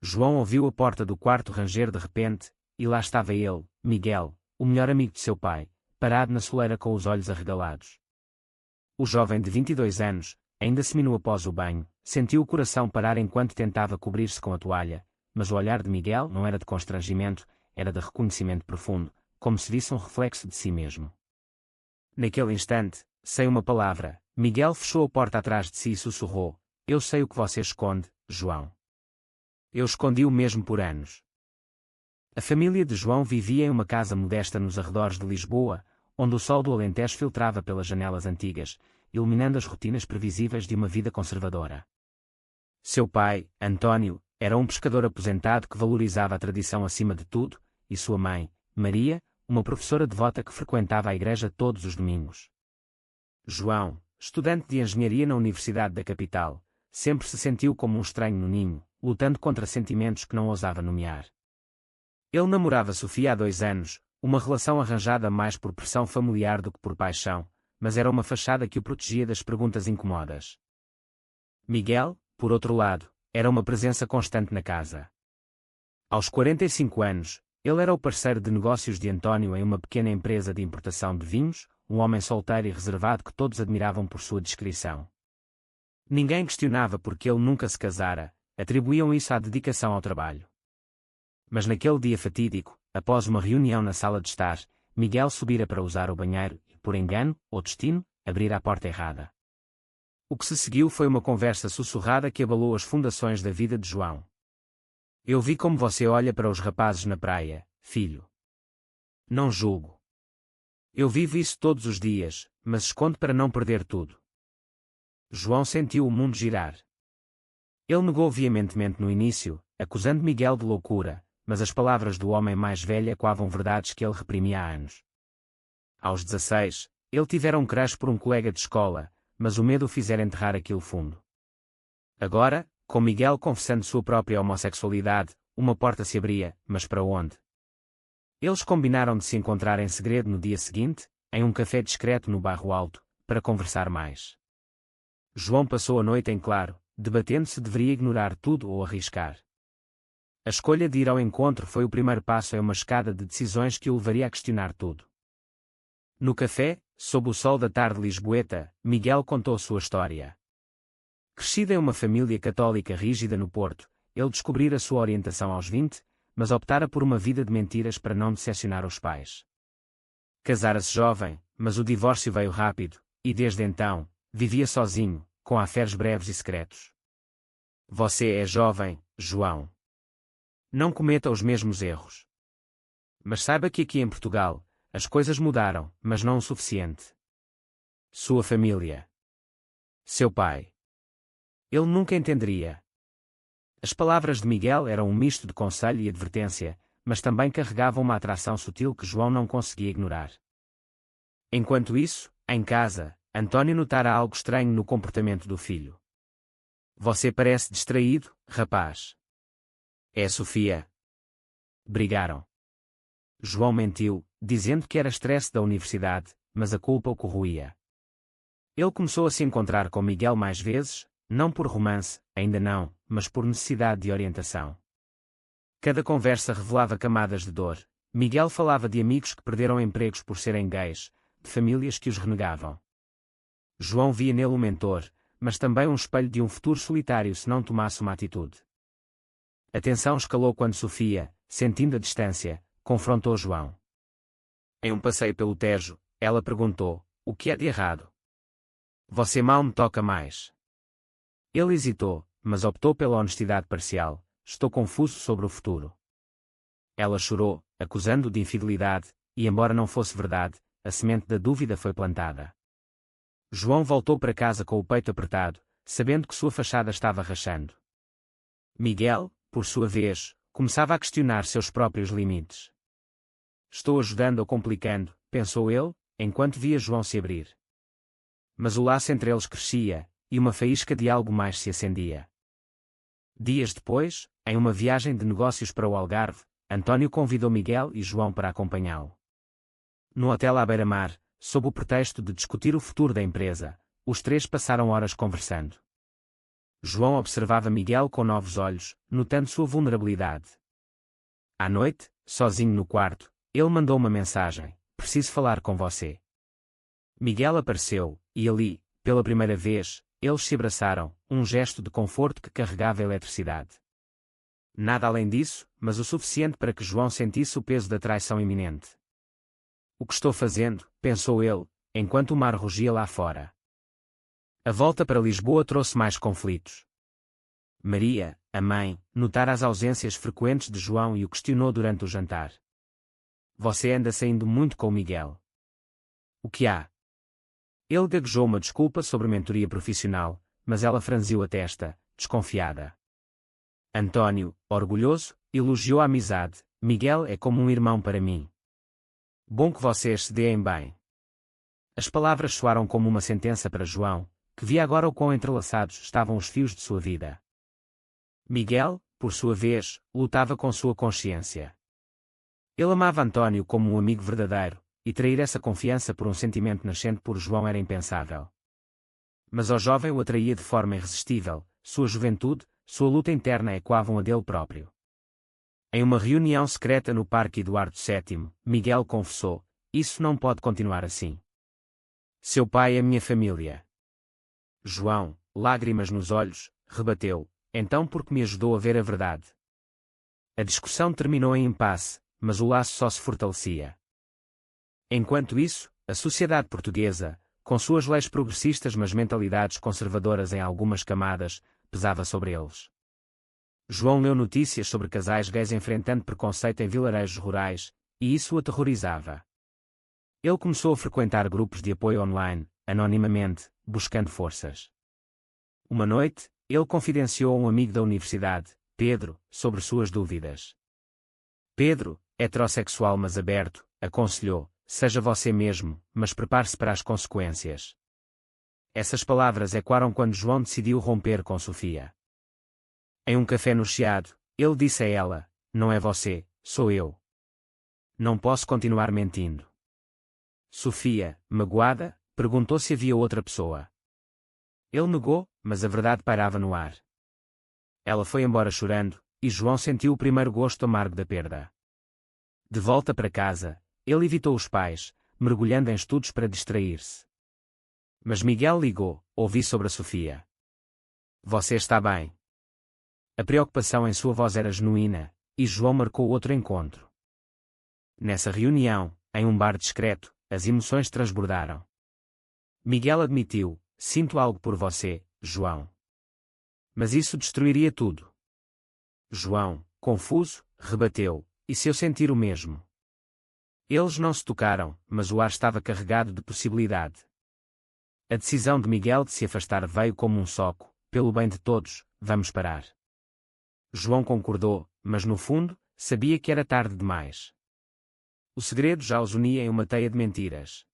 João ouviu a porta do quarto ranger de repente, e lá estava ele, Miguel, o melhor amigo de seu pai, parado na soleira com os olhos arregalados. O jovem de 22 anos, ainda seminu após o banho, sentiu o coração parar enquanto tentava cobrir-se com a toalha, mas o olhar de Miguel não era de constrangimento, era de reconhecimento profundo, como se visse um reflexo de si mesmo. Naquele instante, sem uma palavra, Miguel fechou a porta atrás de si e sussurrou: "Eu sei o que você esconde, João. Eu escondi-o mesmo por anos." A família de João vivia em uma casa modesta nos arredores de Lisboa, onde o sol do Alentejo filtrava pelas janelas antigas, iluminando as rotinas previsíveis de uma vida conservadora. Seu pai, António, era um pescador aposentado que valorizava a tradição acima de tudo, e sua mãe, Maria, uma professora devota que frequentava a igreja todos os domingos. João, estudante de engenharia na Universidade da capital, sempre se sentiu como um estranho no ninho, lutando contra sentimentos que não ousava nomear. Ele namorava Sofia há 2 anos, uma relação arranjada mais por pressão familiar do que por paixão, mas era uma fachada que o protegia das perguntas incômodas. Miguel, por outro lado, era uma presença constante na casa. Aos 45 anos, ele era o parceiro de negócios de António em uma pequena empresa de importação de vinhos, um homem solteiro e reservado que todos admiravam por sua discrição. Ninguém questionava porque ele nunca se casara, atribuíam isso à dedicação ao trabalho. Mas naquele dia fatídico, após uma reunião na sala de estar, Miguel subira para usar o banheiro e, por engano, ou destino, abrira a porta errada. O que se seguiu foi uma conversa sussurrada que abalou as fundações da vida de João. "Eu vi como você olha para os rapazes na praia, filho. Não julgo. Eu vivo isso todos os dias, mas escondo para não perder tudo." João sentiu o mundo girar. Ele negou veementemente no início, acusando Miguel de loucura, mas as palavras do homem mais velho ecoavam verdades que ele reprimia há anos. Aos 16, ele tivera um crush por um colega de escola, mas o medo o fizera enterrar aquilo fundo. Agora, com Miguel confessando sua própria homossexualidade, uma porta se abria, mas para onde? Eles combinaram de se encontrar em segredo no dia seguinte, em um café discreto no Bairro Alto, para conversar mais. João passou a noite em claro, debatendo se deveria ignorar tudo ou arriscar. A escolha de ir ao encontro foi o primeiro passo em uma escada de decisões que o levaria a questionar tudo. No café, sob o sol da tarde lisboeta, Miguel contou sua história. Crescido em uma família católica rígida no Porto, ele descobrira sua orientação aos 20, mas optara por uma vida de mentiras para não decepcionar os pais. Casara-se jovem, mas o divórcio veio rápido, e desde então, vivia sozinho, com afares breves e secretos. "Você é jovem, João. Não cometa os mesmos erros. Mas saiba que aqui em Portugal, as coisas mudaram, mas não o suficiente. Sua família. Seu pai. Ele nunca entenderia." As palavras de Miguel eram um misto de conselho e advertência, mas também carregavam uma atração sutil que João não conseguia ignorar. Enquanto isso, em casa, António notara algo estranho no comportamento do filho. "Você parece distraído, rapaz." "É Sofia." Brigaram. João mentiu, dizendo que era estresse da universidade, mas a culpa o corroía. Ele começou a se encontrar com Miguel mais vezes, não por romance, ainda não, mas por necessidade de orientação. Cada conversa revelava camadas de dor. Miguel falava de amigos que perderam empregos por serem gays, de famílias que os renegavam. João via nele um mentor, mas também um espelho de um futuro solitário se não tomasse uma atitude. A tensão escalou quando Sofia, sentindo a distância, confrontou João. Em um passeio pelo Tejo, ela perguntou: "O que é de errado? Você mal me toca mais." Ele hesitou, mas optou pela honestidade parcial: "Estou confuso sobre o futuro." Ela chorou, acusando-o de infidelidade, e embora não fosse verdade, a semente da dúvida foi plantada. João voltou para casa com o peito apertado, sabendo que sua fachada estava rachando. Miguel, por sua vez, começava a questionar seus próprios limites. "Estou ajudando ou complicando?", pensou ele, enquanto via João se abrir. Mas o laço entre eles crescia, e uma faísca de algo mais se acendia. Dias depois, em uma viagem de negócios para o Algarve, António convidou Miguel e João para acompanhá-lo. No hotel à beira-mar, sob o pretexto de discutir o futuro da empresa, os três passaram horas conversando. João observava Miguel com novos olhos, notando sua vulnerabilidade. À noite, sozinho no quarto, ele mandou uma mensagem: "Preciso falar com você." Miguel apareceu, e ali, pela primeira vez, eles se abraçaram, um gesto de conforto que carregava eletricidade. Nada além disso, mas o suficiente para que João sentisse o peso da traição iminente. "O que estou fazendo?", pensou ele, enquanto o mar rugia lá fora. A volta para Lisboa trouxe mais conflitos. Maria, a mãe, notara as ausências frequentes de João e o questionou durante o jantar. "Você anda saindo muito com o Miguel. O que há?" Ele gaguejou uma desculpa sobre mentoria profissional, mas ela franziu a testa, desconfiada. António, orgulhoso, elogiou a amizade. "Miguel é como um irmão para mim. Bom que vocês se deem bem." As palavras soaram como uma sentença para João, que via agora o quão entrelaçados estavam os fios de sua vida. Miguel, por sua vez, lutava com sua consciência. Ele amava António como um amigo verdadeiro, e trair essa confiança por um sentimento nascente por João era impensável. Mas ao jovem o atraía de forma irresistível, sua juventude, sua luta interna ecoavam a dele próprio. Em uma reunião secreta no Parque Eduardo VII, Miguel confessou: "Isso não pode continuar assim. Seu pai é minha família." João, lágrimas nos olhos, rebateu: "Então por que me ajudou a ver a verdade?" A discussão terminou em impasse, mas o laço só se fortalecia. Enquanto isso, a sociedade portuguesa, com suas leis progressistas mas mentalidades conservadoras em algumas camadas, pesava sobre eles. João leu notícias sobre casais gays enfrentando preconceito em vilarejos rurais, e isso o aterrorizava. Ele começou a frequentar grupos de apoio online, anonimamente, buscando forças. Uma noite, ele confidenciou a um amigo da universidade, Pedro, sobre suas dúvidas. Pedro, heterossexual mas aberto, aconselhou: "Seja você mesmo, mas prepare-se para as consequências." Essas palavras ecoaram quando João decidiu romper com Sofia. Em um café no Chiado, ele disse a ela: "Não é você, sou eu. Não posso continuar mentindo." Sofia, magoada, perguntou se havia outra pessoa. Ele negou, mas a verdade pairava no ar. Ela foi embora chorando, e João sentiu o primeiro gosto amargo da perda. De volta para casa, ele evitou os pais, mergulhando em estudos para distrair-se. Mas Miguel ligou: "Ouvi sobre a Sofia. Você está bem?" A preocupação em sua voz era genuína, e João marcou outro encontro. Nessa reunião, em um bar discreto, as emoções transbordaram. Miguel admitiu: "Sinto algo por você, João." Mas isso destruiria tudo. João, confuso, rebateu: "E se eu sentir o mesmo?" Eles não se tocaram, mas o ar estava carregado de possibilidade. A decisão de Miguel de se afastar veio como um soco: "Pelo bem de todos, vamos parar." João concordou, mas no fundo, sabia que era tarde demais. O segredo já os unia em uma teia de mentiras.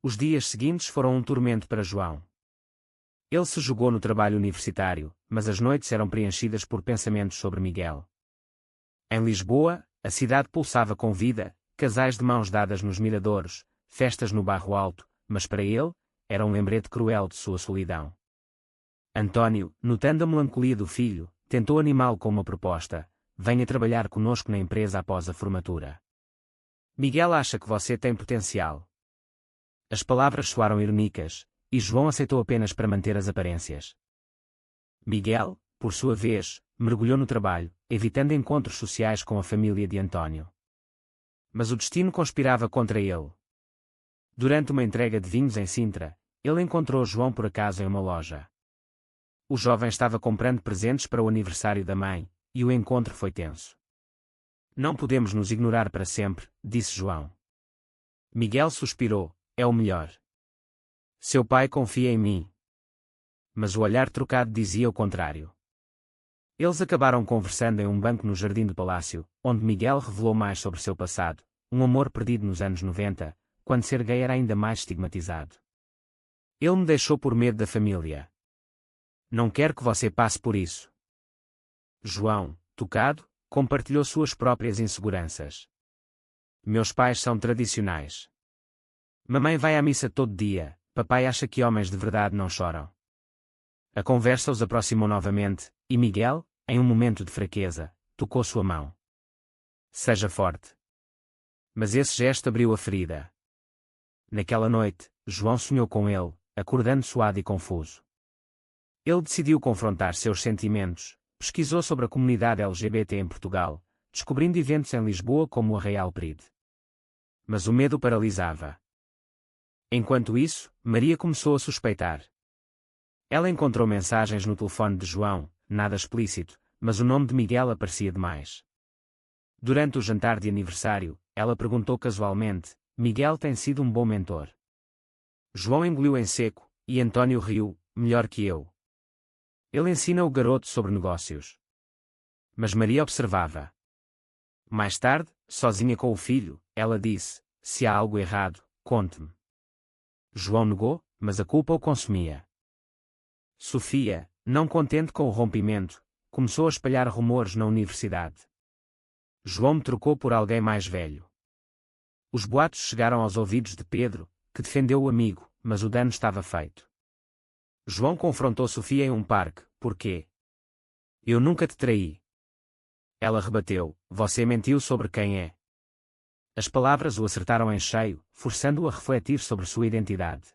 Os dias seguintes foram um tormento para João. Ele se jogou no trabalho universitário, mas as noites eram preenchidas por pensamentos sobre Miguel. Em Lisboa, a cidade pulsava com vida, casais de mãos dadas nos miradores, festas no Barro Alto, mas para ele, era um lembrete cruel de sua solidão. António, notando a melancolia do filho, tentou animá-lo com uma proposta: "Venha trabalhar conosco na empresa após a formatura. Miguel acha que você tem potencial." As palavras soaram irónicas, e João aceitou apenas para manter as aparências. Miguel, por sua vez, mergulhou no trabalho, evitando encontros sociais com a família de António. Mas o destino conspirava contra ele. Durante uma entrega de vinhos em Sintra, ele encontrou João por acaso em uma loja. O jovem estava comprando presentes para o aniversário da mãe, e o encontro foi tenso. "Não podemos nos ignorar para sempre", disse João. Miguel suspirou: "É o melhor. Seu pai confia em mim." Mas o olhar trocado dizia o contrário. Eles acabaram conversando em um banco no jardim do palácio, onde Miguel revelou mais sobre seu passado, um amor perdido nos anos 90, quando ser gay era ainda mais estigmatizado. "Ele me deixou por medo da família. Não quero que você passe por isso." João, tocado, compartilhou suas próprias inseguranças. "Meus pais são tradicionais. Mamãe vai à missa todo dia, papai acha que homens de verdade não choram." A conversa os aproximou novamente, e Miguel, em um momento de fraqueza, tocou sua mão. Seja forte. Mas esse gesto abriu a ferida. Naquela noite, João sonhou com ele, acordando suado e confuso. Ele decidiu confrontar seus sentimentos, pesquisou sobre a comunidade LGBT em Portugal, descobrindo eventos em Lisboa como o Arraial Pride. Mas o medo paralisava. Enquanto isso, Maria começou a suspeitar. Ela encontrou mensagens no telefone de João, nada explícito, mas o nome de Miguel aparecia demais. Durante o jantar de aniversário, ela perguntou casualmente: Miguel tem sido um bom mentor? João engoliu em seco, e António riu: melhor que eu. Ele ensina o garoto sobre negócios. Mas Maria observava. Mais tarde, sozinha com o filho, ela disse: se há algo errado, conte-me. João negou, mas a culpa o consumia. Sofia, não contente com o rompimento, começou a espalhar rumores na universidade. João me trocou por alguém mais velho. Os boatos chegaram aos ouvidos de Pedro, que defendeu o amigo, mas o dano estava feito. João confrontou Sofia em um parque: porquê? Eu nunca te traí. Ela rebateu: você mentiu sobre quem é. As palavras o acertaram em cheio, forçando-o a refletir sobre sua identidade.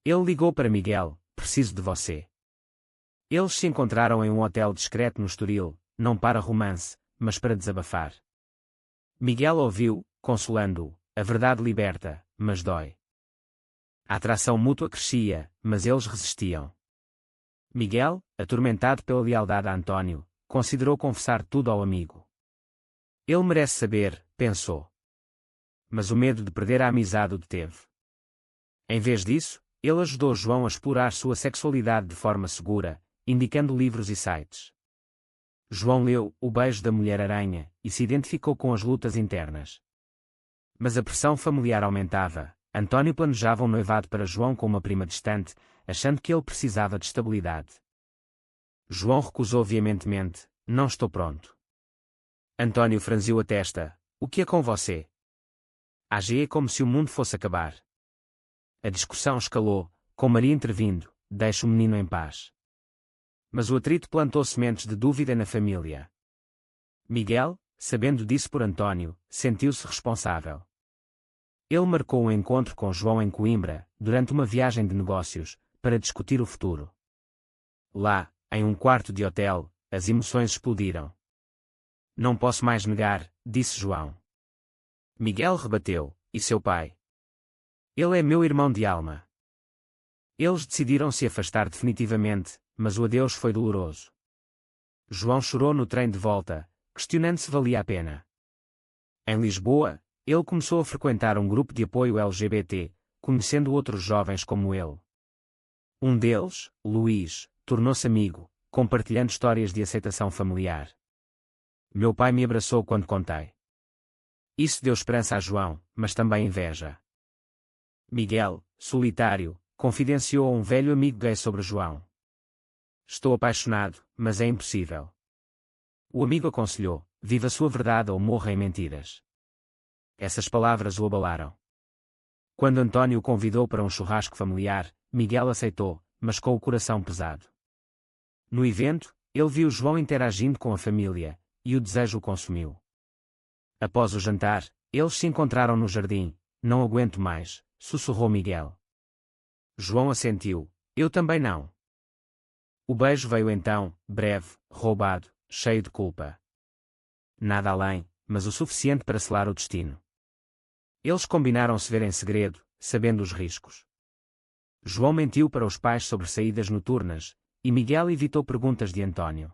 Ele ligou para Miguel: preciso de você. Eles se encontraram em um hotel discreto no Estoril, não para romance, mas para desabafar. Miguel ouviu, consolando-o: a verdade liberta, mas dói. A atração mútua crescia, mas eles resistiam. Miguel, atormentado pela lealdade a António, considerou confessar tudo ao amigo. Ele merece saber, pensou. Mas o medo de perder a amizade o deteve. Em vez disso, ele ajudou João a explorar sua sexualidade de forma segura, indicando livros e sites. João leu O Beijo da Mulher-Aranha e se identificou com as lutas internas. Mas a pressão familiar aumentava. António planejava um noivado para João com uma prima distante, achando que ele precisava de estabilidade. João recusou veementemente: não estou pronto. António franziu a testa: o que é com você? Agia como se o mundo fosse acabar. A discussão escalou, com Maria intervindo: deixe o menino em paz. Mas o atrito plantou sementes de dúvida na família. Miguel, sabendo disso por António, sentiu-se responsável. Ele marcou um encontro com João em Coimbra, durante uma viagem de negócios, para discutir o futuro. Lá, em um quarto de hotel, as emoções explodiram. Não posso mais negar, disse João. Miguel rebateu: e seu pai? Ele é meu irmão de alma. Eles decidiram se afastar definitivamente, mas o adeus foi doloroso. João chorou no trem de volta, questionando se valia a pena. Em Lisboa, ele começou a frequentar um grupo de apoio LGBT, conhecendo outros jovens como ele. Um deles, Luís, tornou-se amigo, compartilhando histórias de aceitação familiar. Meu pai me abraçou quando contei. Isso deu esperança a João, mas também inveja. Miguel, solitário, confidenciou a um velho amigo gay sobre João. Estou apaixonado, mas é impossível. O amigo aconselhou: viva sua verdade ou morra em mentiras. Essas palavras o abalaram. Quando António o convidou para um churrasco familiar, Miguel aceitou, mas com o coração pesado. No evento, ele viu João interagindo com a família, e o desejo o consumiu. Após o jantar, eles se encontraram no jardim. Não aguento mais, sussurrou Miguel. João assentiu: eu também não. O beijo veio então, breve, roubado, cheio de culpa. Nada além, mas o suficiente para selar o destino. Eles combinaram se ver em segredo, sabendo os riscos. João mentiu para os pais sobre saídas noturnas, e Miguel evitou perguntas de António.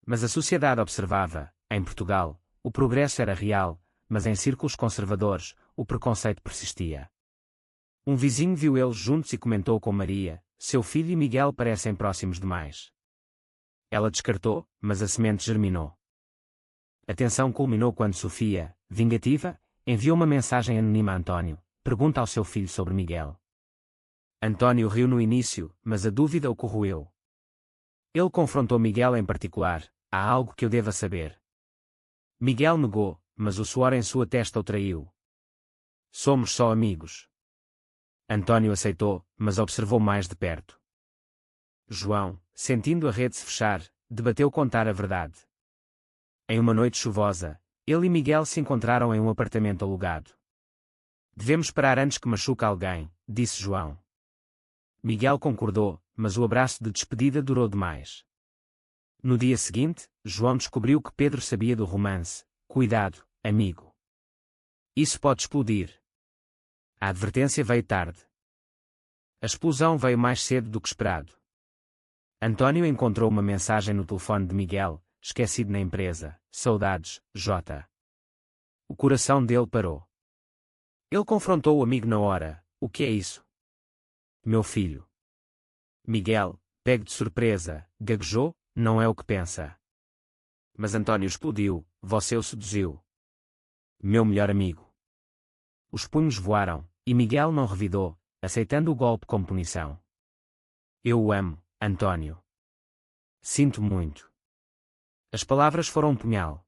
Mas a sociedade observava: em Portugal, o progresso era real, mas em círculos conservadores, o preconceito persistia. Um vizinho viu eles juntos e comentou com Maria: seu filho e Miguel parecem próximos demais. Ela descartou, mas a semente germinou. A tensão culminou quando Sofia, vingativa, enviou uma mensagem anônima a António: pergunta ao seu filho sobre Miguel. António riu no início, mas a dúvida o corroeu. Ele confrontou Miguel em particular: há algo que eu deva saber. Miguel negou, mas o suor em sua testa o traiu. Somos só amigos. António aceitou, mas observou mais de perto. João, sentindo a rede se fechar, debateu contar a verdade. Em uma noite chuvosa, ele e Miguel se encontraram em um apartamento alugado. Devemos parar antes que machuque alguém, disse João. Miguel concordou, mas o abraço de despedida durou demais. No dia seguinte, João descobriu que Pedro sabia do romance. Cuidado, amigo. Isso pode explodir. A advertência veio tarde. A explosão veio mais cedo do que esperado. António encontrou uma mensagem no telefone de Miguel, esquecido na empresa. Saudades, J. O coração dele parou. Ele confrontou o amigo na hora. O que é isso? Meu filho. Miguel, pego de surpresa, gaguejou, não é o que pensa. Mas António explodiu, você o seduziu. Meu melhor amigo. Os punhos voaram, e Miguel não revidou, aceitando o golpe como punição. Eu o amo, António. Sinto muito. As palavras foram um punhal.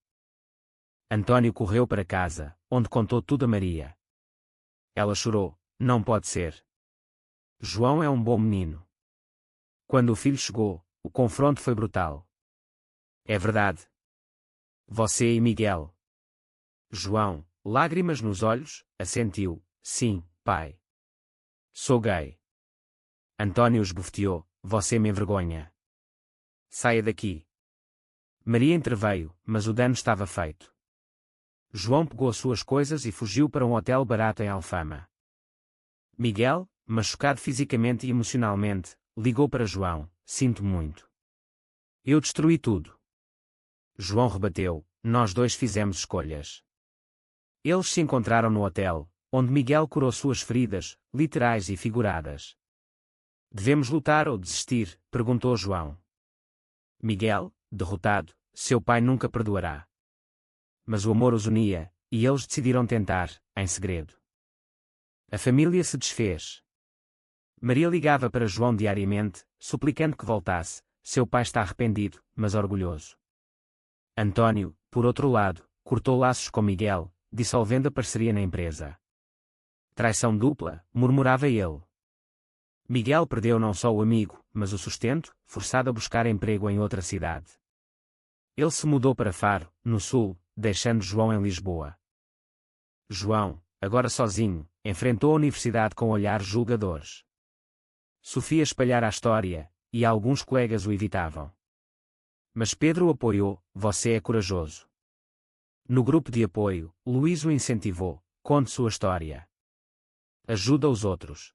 António correu para casa, onde contou tudo a Maria. Ela chorou, não pode ser. João é um bom menino. Quando o filho chegou, o confronto foi brutal. É verdade. Você e Miguel. João, lágrimas nos olhos, assentiu, sim, pai. Sou gay. António esbofeteou, você me envergonha. Saia daqui. Maria interveio, mas o dano estava feito. João pegou as suas coisas e fugiu para um hotel barato em Alfama. Miguel, machucado fisicamente e emocionalmente, ligou para João, sinto muito. Eu destruí tudo. João rebateu, nós dois fizemos escolhas. Eles se encontraram no hotel, onde Miguel curou suas feridas, literais e figuradas. Devemos lutar ou desistir? Perguntou João. Miguel, derrotado, seu pai nunca perdoará. Mas o amor os unia, e eles decidiram tentar, em segredo. A família se desfez. Maria ligava para João diariamente, suplicando que voltasse. Seu pai está arrependido, mas orgulhoso. António, por outro lado, cortou laços com Miguel, dissolvendo a parceria na empresa. Traição dupla, murmurava ele. Miguel perdeu não só o amigo, mas o sustento, forçado a buscar emprego em outra cidade. Ele se mudou para Faro, no sul, deixando João em Lisboa. João, agora sozinho, enfrentou a universidade com olhares julgadores. Sofia espalhara a história, e alguns colegas o evitavam. Mas Pedro o apoiou, você é corajoso. No grupo de apoio, Luís o incentivou, conte sua história. Ajuda os outros.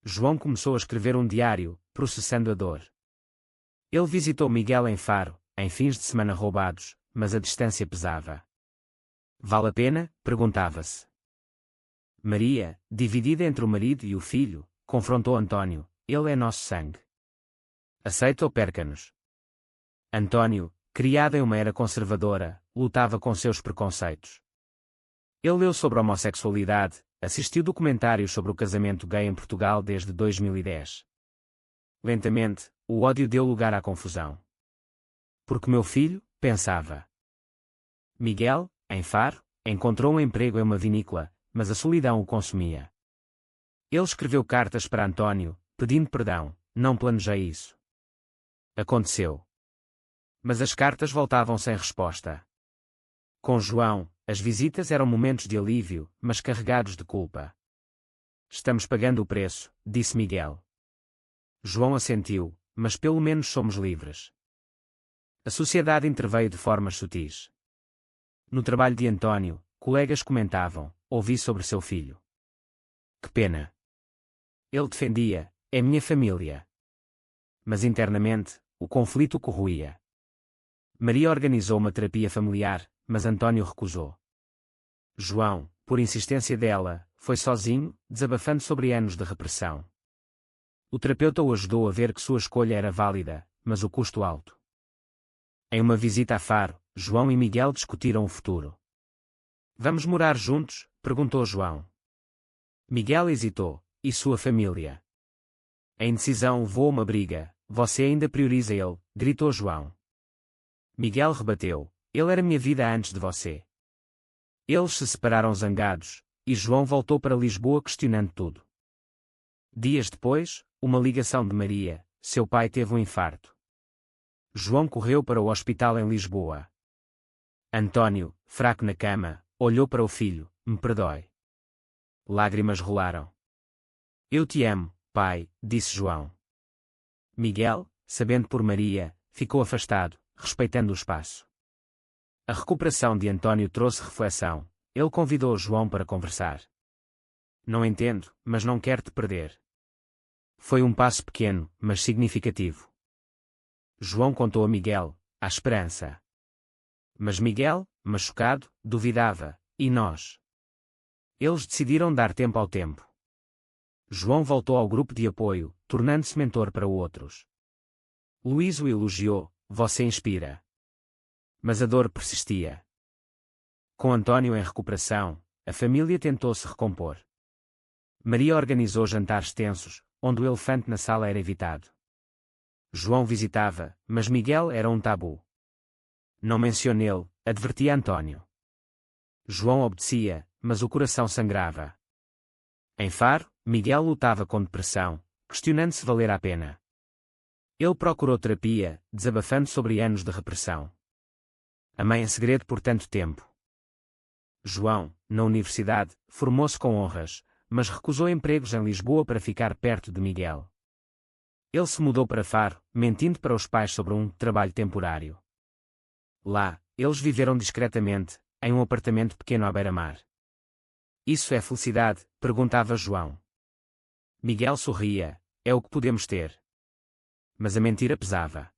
João começou a escrever um diário, processando a dor. Ele visitou Miguel em Faro, em fins de semana roubados, mas a distância pesava. Vale a pena? Perguntava-se. Maria, dividida entre o marido e o filho, confrontou António, ele é nosso sangue. Aceita ou perca-nos? António, criado em uma era conservadora, lutava com seus preconceitos. Ele leu sobre a homossexualidade, assistiu documentários sobre o casamento gay em Portugal desde 2010. Lentamente, o ódio deu lugar à confusão. Porque meu filho, pensava. Miguel, em Faro, encontrou um emprego em uma vinícola, mas a solidão o consumia. Ele escreveu cartas para António, pedindo perdão, não planejei isso. Aconteceu. Mas as cartas voltavam sem resposta. Com João, as visitas eram momentos de alívio, mas carregados de culpa. Estamos pagando o preço, disse Miguel. João assentiu, mas pelo menos somos livres. A sociedade interveio de formas sutis. No trabalho de António, colegas comentavam, ouvi sobre seu filho. Que pena. Ele defendia, é minha família. Mas internamente, o conflito corroía. Maria organizou uma terapia familiar, mas António recusou. João, por insistência dela, foi sozinho, desabafando sobre anos de repressão. O terapeuta o ajudou a ver que sua escolha era válida, mas o custo alto. Em uma visita a Faro, João e Miguel discutiram o futuro. Vamos morar juntos? Perguntou João. Miguel hesitou, e sua família? A indecisão levou a uma briga, você ainda prioriza ele, gritou João. Miguel rebateu, ele era minha vida antes de você. Eles se separaram zangados, e João voltou para Lisboa questionando tudo. Dias depois, uma ligação de Maria, seu pai teve um infarto. João correu para o hospital em Lisboa. Antônio, fraco na cama, olhou para o filho. Me perdoe. Lágrimas rolaram. Eu te amo, pai, disse João. Miguel, sabendo por Maria, ficou afastado, respeitando o espaço. A recuperação de Antônio trouxe reflexão. Ele convidou João para conversar. Não entendo, mas não quero te perder. Foi um passo pequeno, mas significativo. João contou a Miguel, a esperança. Mas Miguel, machucado, duvidava, e nós? Eles decidiram dar tempo ao tempo. João voltou ao grupo de apoio, tornando-se mentor para outros. Luís o elogiou, você inspira. Mas a dor persistia. Com Antônio em recuperação, a família tentou se recompor. Maria organizou jantares tensos, onde o elefante na sala era evitado. João visitava, mas Miguel era um tabu. Não mencione ele, advertia Antônio. João obedecia, mas o coração sangrava. Em Faro, Miguel lutava com depressão, questionando se valer a pena. Ele procurou terapia, desabafando sobre anos de repressão. Amei em segredo por tanto tempo. João, na universidade, formou-se com honras, mas recusou empregos em Lisboa para ficar perto de Miguel. Ele se mudou para Faro, mentindo para os pais sobre um trabalho temporário. Lá, eles viveram discretamente, em um apartamento pequeno à beira-mar. Isso é felicidade? Perguntava João. Miguel sorria, é o que podemos ter. Mas a mentira pesava.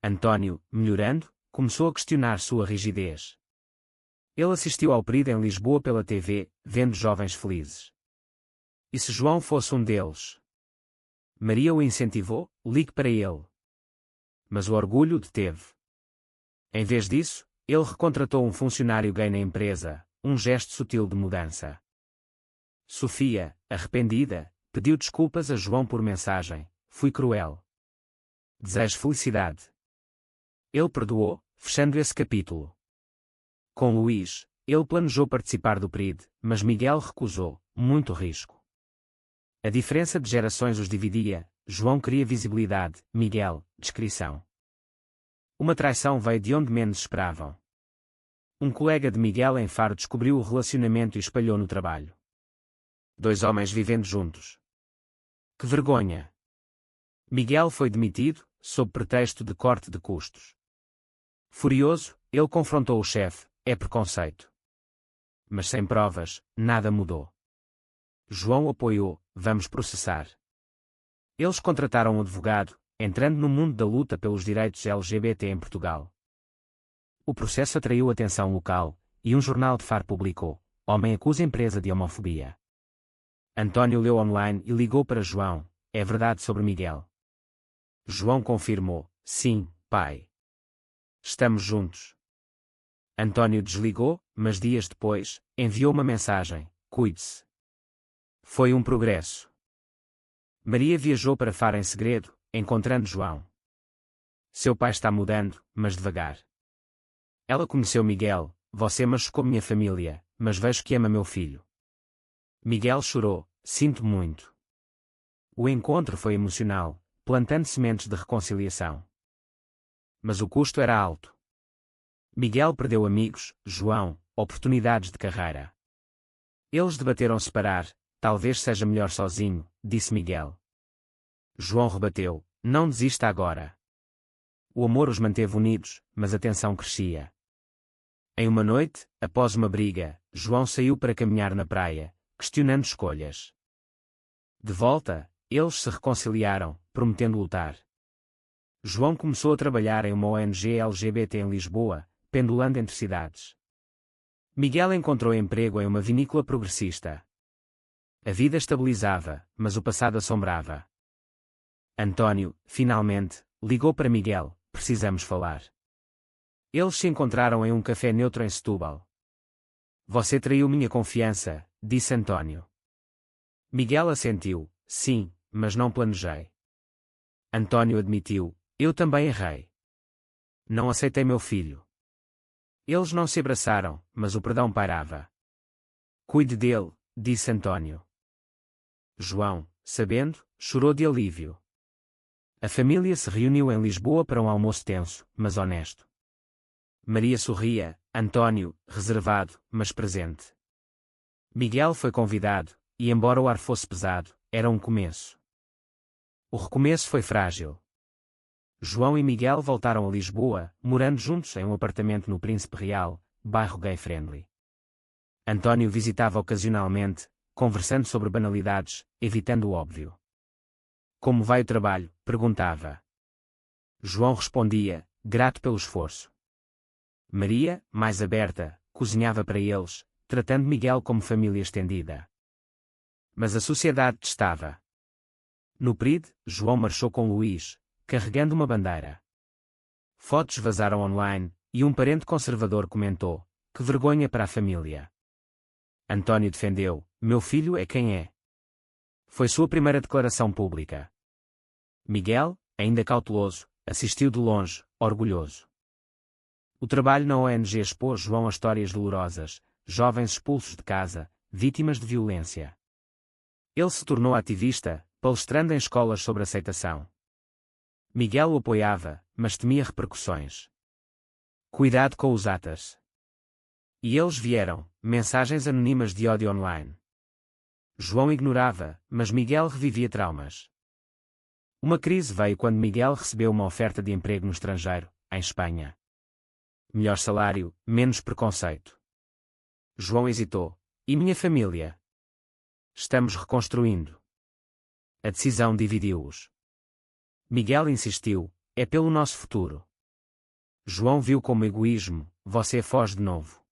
Antônio, melhorando, começou a questionar sua rigidez. Ele assistiu ao período em Lisboa pela TV, vendo jovens felizes. E se João fosse um deles? Maria o incentivou, ligue para ele. Mas o orgulho o deteve. Em vez disso, ele recontratou um funcionário gay na empresa, um gesto sutil de mudança. Sofia, arrependida, pediu desculpas a João por mensagem, fui cruel. Desejo felicidade. Ele perdoou, fechando esse capítulo. Com Luís, ele planejou participar do PRID, mas Miguel recusou, muito risco. A diferença de gerações os dividia, João queria visibilidade, Miguel, descrição. Uma traição veio de onde menos esperavam. Um colega de Miguel em Faro descobriu o relacionamento e espalhou no trabalho. 2 homens vivendo juntos. Que vergonha! Miguel foi demitido, sob pretexto de corte de custos. Furioso, ele confrontou o chefe, é preconceito. Mas sem provas, nada mudou. João apoiou, vamos processar. Eles contrataram um advogado, entrando no mundo da luta pelos direitos LGBT em Portugal. O processo atraiu atenção local, e um jornal de Faro publicou: homem acusa empresa de homofobia. Antônio leu online e ligou para João, é verdade sobre Miguel. João confirmou, sim, pai. Estamos juntos. Antônio desligou, mas dias depois, enviou uma mensagem, cuide-se. Foi um progresso. Maria viajou para Faro em segredo, encontrando João. Seu pai está mudando, mas devagar. Ela conheceu Miguel, você machucou minha família, mas vejo que ama meu filho. Miguel chorou, sinto muito. O encontro foi emocional, plantando sementes de reconciliação. Mas o custo era alto. Miguel perdeu amigos, João, oportunidades de carreira. Eles debateram separar, talvez seja melhor sozinho, disse Miguel. João rebateu, não desista agora. O amor os manteve unidos, mas a tensão crescia. Em uma noite, após uma briga, João saiu para caminhar na praia, questionando escolhas. De volta, eles se reconciliaram, prometendo lutar. João começou a trabalhar em uma ONG LGBT em Lisboa, pendulando entre cidades. Miguel encontrou emprego em uma vinícola progressista. A vida estabilizava, mas o passado assombrava. Antônio, finalmente, ligou para Miguel, precisamos falar. Eles se encontraram em um café neutro em Setúbal. Você traiu minha confiança, disse Antônio. Miguel assentiu, sim, mas não planejei. Antônio admitiu, eu também errei. Não aceitei meu filho. Eles não se abraçaram, mas o perdão pairava. Cuide dele, disse Antônio. João, sabendo, chorou de alívio. A família se reuniu em Lisboa para um almoço tenso, mas honesto. Maria sorria, António, reservado, mas presente. Miguel foi convidado, e embora o ar fosse pesado, era um começo. O recomeço foi frágil. João e Miguel voltaram a Lisboa, morando juntos em um apartamento no Príncipe Real, bairro gay-friendly. António visitava ocasionalmente, conversando sobre banalidades, evitando o óbvio. Como vai o trabalho? Perguntava. João respondia, grato pelo esforço. Maria, mais aberta, cozinhava para eles, tratando Miguel como família estendida. Mas a sociedade testava. No PRID, João marchou com Luís, carregando uma bandeira. Fotos vazaram online, e um parente conservador comentou, que vergonha para a família. António defendeu, meu filho é quem é. Foi sua primeira declaração pública. Miguel, ainda cauteloso, assistiu de longe, orgulhoso. O trabalho na ONG expôs João a histórias dolorosas, jovens expulsos de casa, vítimas de violência. Ele se tornou ativista, palestrando em escolas sobre aceitação. Miguel o apoiava, mas temia repercussões. Cuidado com os atas. E eles vieram, mensagens anônimas de ódio online. João ignorava, mas Miguel revivia traumas. Uma crise veio quando Miguel recebeu uma oferta de emprego no estrangeiro, em Espanha. Melhor salário, menos preconceito. João hesitou. E minha família? Estamos reconstruindo. A decisão dividiu-os. Miguel insistiu, é pelo nosso futuro. João viu como egoísmo, você foge de novo.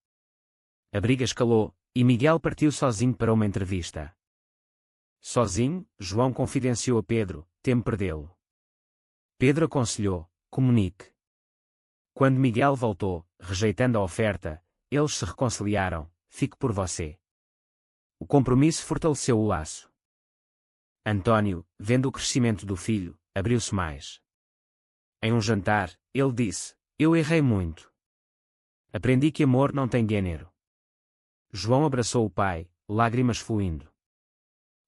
A briga escalou, e Miguel partiu sozinho para uma entrevista. Sozinho, João confidenciou a Pedro, temo perdê-lo. Pedro aconselhou, comunique. Quando Miguel voltou, rejeitando a oferta, eles se reconciliaram, fico por você. O compromisso fortaleceu o laço. António, vendo o crescimento do filho, abriu-se mais. Em um jantar, ele disse, eu errei muito. Aprendi que amor não tem gênero. João abraçou o pai, lágrimas fluindo.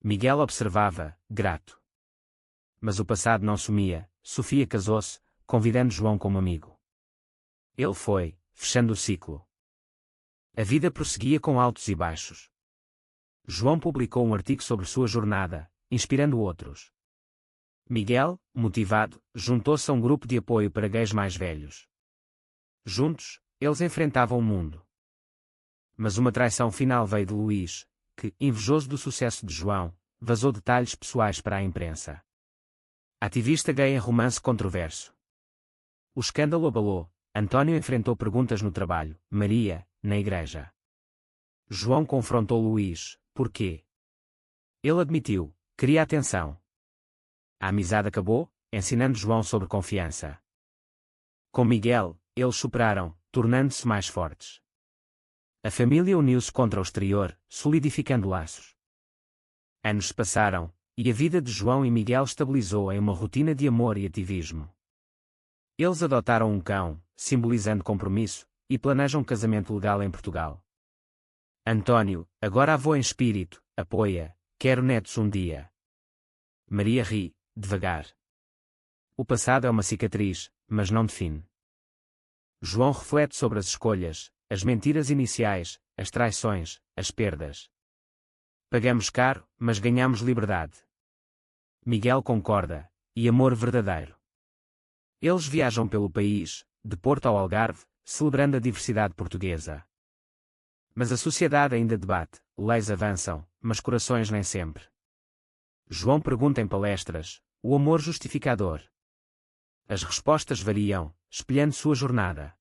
Miguel observava, grato. Mas o passado não sumia, Sofia casou-se, convidando João como amigo. Ele foi, fechando o ciclo. A vida prosseguia com altos e baixos. João publicou um artigo sobre sua jornada, inspirando outros. Miguel, motivado, juntou-se a um grupo de apoio para gays mais velhos. Juntos, eles enfrentavam o mundo. Mas uma traição final veio de Luís, que, invejoso do sucesso de João, vazou detalhes pessoais para a imprensa. Ativista gay em romance controverso. O escândalo abalou, António enfrentou perguntas no trabalho, Maria, na igreja. João confrontou Luís, por quê? Ele admitiu, queria atenção. A amizade acabou, ensinando João sobre confiança. Com Miguel, eles superaram, tornando-se mais fortes. A família uniu-se contra o exterior, solidificando laços. Anos se passaram, e a vida de João e Miguel estabilizou em uma rotina de amor e ativismo. Eles adotaram um cão, simbolizando compromisso, e planejam um casamento legal em Portugal. António, agora avô em espírito, apoia, quero netos um dia. Maria ri, devagar. O passado é uma cicatriz, mas não define. João reflete sobre as escolhas, as mentiras iniciais, as traições, as perdas. Pagamos caro, mas ganhamos liberdade. Miguel concorda, e amor verdadeiro. Eles viajam pelo país, de Porto ao Algarve, celebrando a diversidade portuguesa. Mas a sociedade ainda debate, leis avançam, mas corações nem sempre. João pergunta em palestras, o amor justificador. As respostas variam, espelhando sua jornada.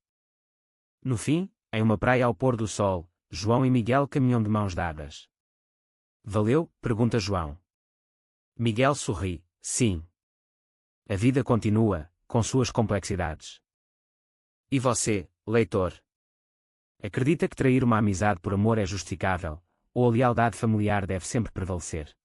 No fim, em uma praia ao pôr do sol, João e Miguel caminham de mãos dadas. Valeu? Pergunta João. Miguel sorri, sim. A vida continua, com suas complexidades. E você, leitor? Acredita que trair uma amizade por amor é justificável, ou a lealdade familiar deve sempre prevalecer?